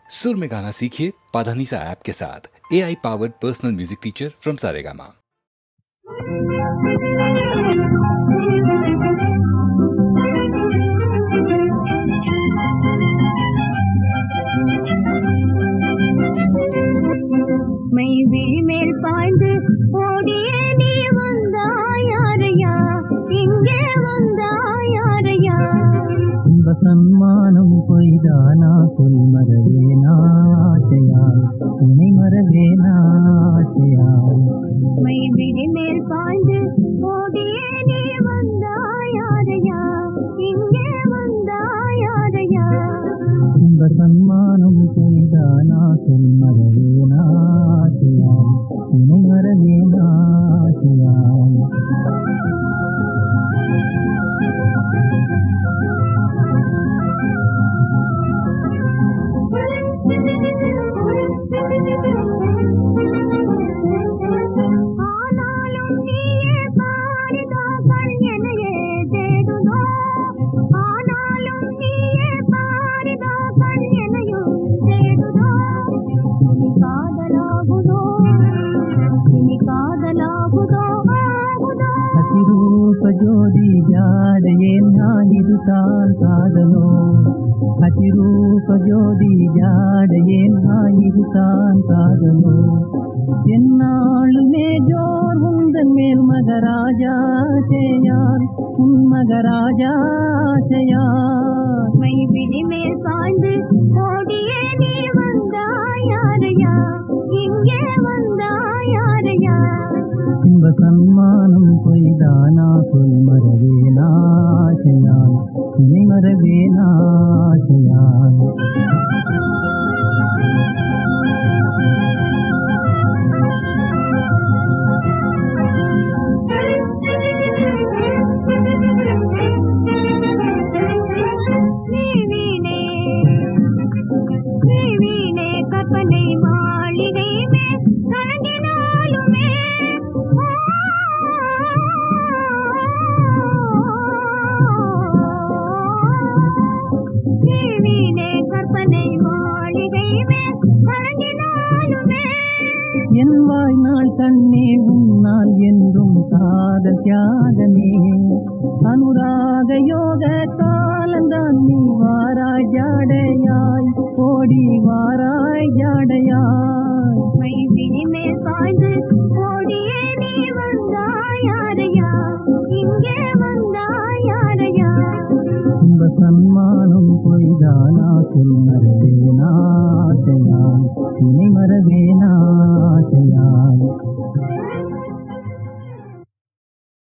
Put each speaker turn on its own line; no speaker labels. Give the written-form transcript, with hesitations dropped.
सुर में गाना सीखिए पाधानीसा ऐप के साथ। AI powered personal music teacher from Saregama.
மை விழிமேல் பாய்ந்து ஓடியே நீ வந்தாயாரையா, இங்கே வந்தாயாரையா.
இன்ப சன்மானம் கொய்தானா சொல் மறவேனாசையால், உன்னை மறவேனாசையால்.
மை விழிமேல் பாய்ந்து ஓடியே நீ வந்தாயாரையா, இங்கே வந்தாயாரையா.
இன்ப சன்மானம் கொய்தானா சொல் மறவேனாசையால், உன்னை மறவேனாசையால்.
ஆனாலும் நீயே பாரிதோ கண் என்னையே தேடுதோ, ஆனாலும் நீயே பாரிதோ கண் என்னையும் தேடுதோ. இனி காதலாகுதோ, இனி காதலாகுதோ ஆகுதோ.
ಅತಿರೂಪ ಜೋಡಿ ಜಾಡೆಯೇನ್ ನಾನಿದು ತಾನ್ ಕಾದಲೋ, ಅತಿರೂಪ ಜೋಡಿ ಜಾಡೆಯೇன் நானிது தான் காதலோ. என்னாளுமே ஜோர் உந்தன் மேல் மகராஜா செய்யார், உன் மகராஜா செய்யார்.
மை விழிமேல் பாய்ந்து ஓடியே நீ வந்தாயாரையா, இங்கே வந்தாயாரையா.
இன்ப சன்மானம் கொய்தானா சொல் மறவேனாசையால், உன்னை மறவேனாசையால்.
நீ வீணே கற்பனை மாளிகை மேல் கலங்கினாலுமே, நீ வீணே கற்பனை மாளிகை மேல் கலங்கினாலுமே.
என் வாழ்நாள் கண்ணே உன்னால் என்றும் காதல் தியாகமே, அனுராக யோக காலந்தான் நீ வாராய் ஜாடையாய், ஓடி வாராய் ஜாடையாய்.
மை விழிமேல் பாய்ந்து ஓடியே நீ வந்தாயாரையா, இங்கே வந்தாயாரையா.
இன்ப சன்மானம் கொய்தானா சொல் மறவேனாசையால், உன்னை மறவேனாசையால்.